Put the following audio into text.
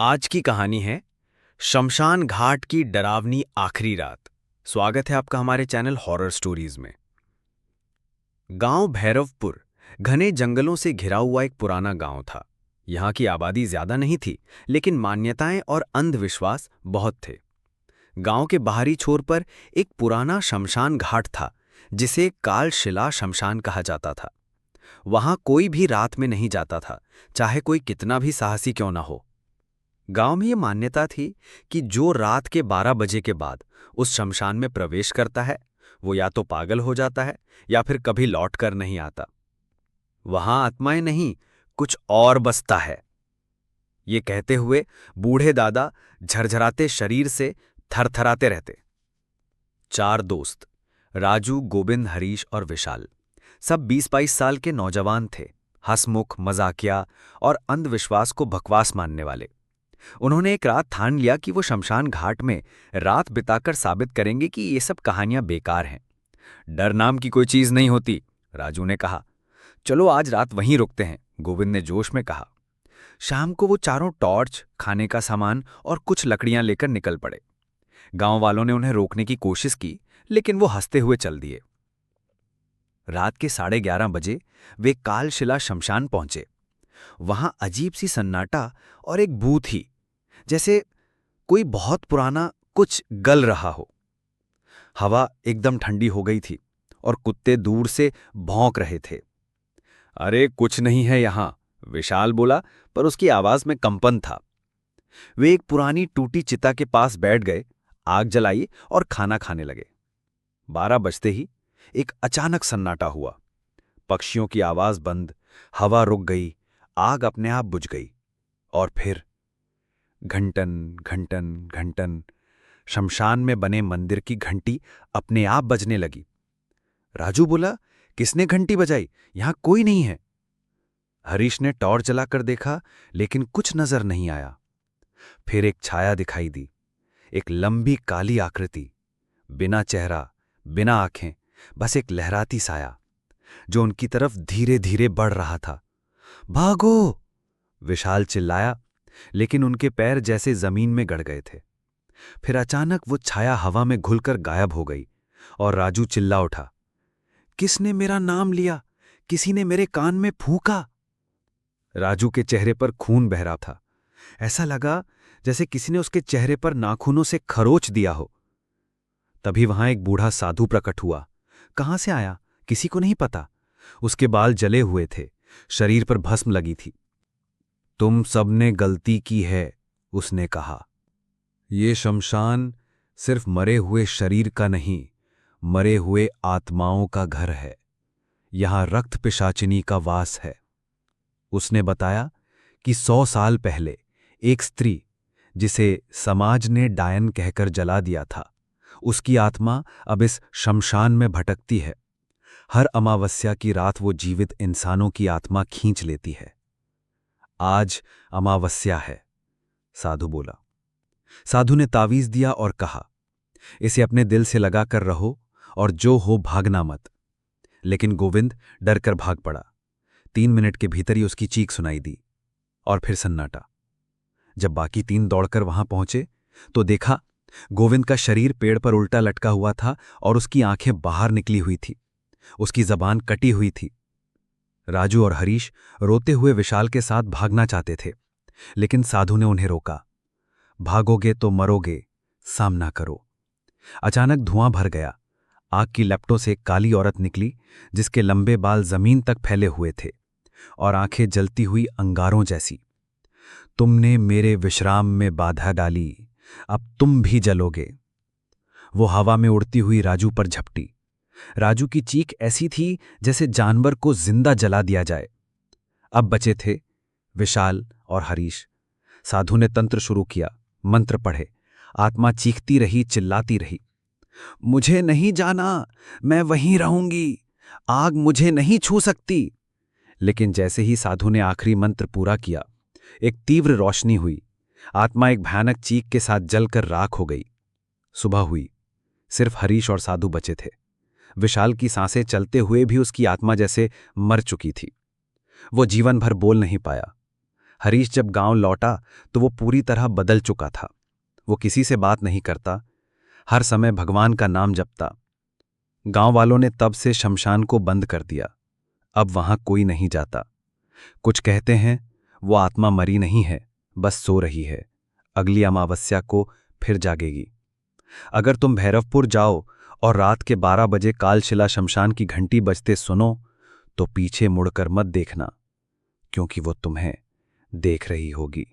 आज की कहानी है शमशान घाट की डरावनी आखिरी रात। स्वागत है आपका हमारे चैनल हॉरर स्टोरीज में। गांव भैरवपुर घने जंगलों से घिरा हुआ एक पुराना गांव था। यहाँ की आबादी ज्यादा नहीं थी, लेकिन मान्यताएं और अंधविश्वास बहुत थे। गांव के बाहरी छोर पर एक पुराना शमशान घाट था, जिसे कालशिला शमशान कहा जाता था। वहां कोई भी रात में नहीं जाता था, चाहे कोई कितना भी साहसी क्यों ना हो। गांव में ये मान्यता थी कि जो रात के 12 बजे के बाद उस शमशान में प्रवेश करता है, वो या तो पागल हो जाता है या फिर कभी लौट कर नहीं आता। वहां आत्माएं नहीं, कुछ और बसता है। ये कहते हुए बूढ़े दादा झरझराते शरीर से थरथराते रहते। चार दोस्त, राजू, गोविंद, हरीश और विशाल, सब 20-22 साल के नौजवान थे, हंसमुख, मजाकिया और अंधविश्वास को बकवास मानने वाले। उन्होंने एक रात ठान लिया कि वो शमशान घाट में रात बिताकर साबित करेंगे कि ये सब कहानियां बेकार हैं। डर नाम की कोई चीज नहीं होती, राजू ने कहा। चलो आज रात वहीं रुकते हैं, गोविंद ने जोश में कहा। शाम को वो चारों टॉर्च, खाने का सामान और कुछ लकड़ियां लेकर निकल पड़े। गांव वालों ने उन्हें रोकने की कोशिश की, लेकिन वो हंसते हुए चल दिए। रात के 11:30 बजे वे कालशिला शमशान पहुंचे। वहां अजीब सी सन्नाटा और एक बू थी, जैसे कोई बहुत पुराना कुछ गल रहा हो। हवा एकदम ठंडी हो गई थी और कुत्ते दूर से भौंक रहे थे। अरे कुछ नहीं है यहां, विशाल बोला, पर उसकी आवाज में कंपन था। वे एक पुरानी टूटी चिता के पास बैठ गए, आग जलाई और खाना खाने लगे। 12 बजते ही एक अचानक सन्नाटा हुआ। पक्षियों की आवाज बंद, हवा रुक गई, आग अपने आप बुझ गई। और फिर घंटन घंटन घंटन शमशान में बने मंदिर की घंटी अपने आप बजने लगी। राजू बोला, किसने घंटी बजाई? यहां कोई नहीं है। हरीश ने टॉर्च जलाकर देखा, लेकिन कुछ नजर नहीं आया। फिर एक छाया दिखाई दी, एक लंबी काली आकृति, बिना चेहरा, बिना आंखें, बस एक लहराती साया जो उनकी तरफ धीरे धीरे बढ़ रहा था। भागो! विशाल चिल्लाया, लेकिन उनके पैर जैसे जमीन में गड़ गए थे। फिर अचानक वो छाया हवा में घुलकर गायब हो गई और राजू चिल्ला उठा, किसने मेरा नाम लिया? किसी ने मेरे कान में फूंका। राजू के चेहरे पर खून बह रहा था। ऐसा लगा जैसे किसी ने उसके चेहरे पर नाखूनों से खरोच दिया हो। तभी वहां एक बूढ़ा साधु प्रकट हुआ। कहां से आया किसी को नहीं पता। उसके बाल जले हुए थे, शरीर पर भस्म लगी थी। तुम सबने गलती की है, उसने कहा। ये शमशान सिर्फ मरे हुए शरीर का नहीं, मरे हुए आत्माओं का घर है। यहां रक्त पिशाचिनी का वास है। उसने बताया कि 100 साल पहले एक स्त्री, जिसे समाज ने डायन कहकर जला दिया था, उसकी आत्मा अब इस शमशान में भटकती है। हर अमावस्या की रात वो जीवित इंसानों की आत्मा खींच लेती है। आज अमावस्या है, साधु बोला। साधु ने तावीज दिया और कहा, इसे अपने दिल से लगा कर रहो और जो हो भागना मत। लेकिन गोविंद डर कर भाग पड़ा। 3 मिनट के भीतर ही उसकी चीख सुनाई दी और फिर सन्नाटा। जब बाकी 3 दौड़कर वहां पहुंचे तो देखा गोविंद का शरीर पेड़ पर उल्टा लटका हुआ था और उसकी आंखें बाहर निकली हुई थी। उसकी जबान कटी हुई थी। राजू और हरीश रोते हुए विशाल के साथ भागना चाहते थे, लेकिन साधु ने उन्हें रोका। भागोगे तो मरोगे, सामना करो। अचानक धुआं भर गया। आग की लपटों से एक काली औरत निकली, जिसके लंबे बाल जमीन तक फैले हुए थे और आंखें जलती हुई अंगारों जैसी। तुमने मेरे विश्राम में बाधा डाली, अब तुम भी जलोगे। वो हवा में उड़ती हुई राजू पर झपटी। राजू की चीख ऐसी थी जैसे जानवर को जिंदा जला दिया जाए। अब बचे थे विशाल और हरीश। साधु ने तंत्र शुरू किया, मंत्र पढ़े। आत्मा चीखती रही, चिल्लाती रही, मुझे नहीं जाना, मैं वहीं रहूंगी, आग मुझे नहीं छू सकती। लेकिन जैसे ही साधु ने आखिरी मंत्र पूरा किया, एक तीव्र रोशनी हुई। आत्मा एक भयानक चीख के साथ जलकर राख हो गई। सुबह हुई। सिर्फ हरीश और साधु बचे थे। विशाल की सांसें चलते हुए भी उसकी आत्मा जैसे मर चुकी थी। वो जीवन भर बोल नहीं पाया। हरीश जब गांव लौटा तो वो पूरी तरह बदल चुका था। वो किसी से बात नहीं करता, हर समय भगवान का नाम जपता। गांव वालों ने तब से शमशान को बंद कर दिया। अब वहां कोई नहीं जाता। कुछ कहते हैं वो आत्मा मरी नहीं है, बस सो रही है। अगली अमावस्या को फिर जागेगी। अगर तुम भैरवपुर जाओ और रात के 12 बजे कालशिला शमशान की घंटी बजते सुनो तो पीछे मुड़कर मत देखना, क्योंकि वो तुम्हें देख रही होगी।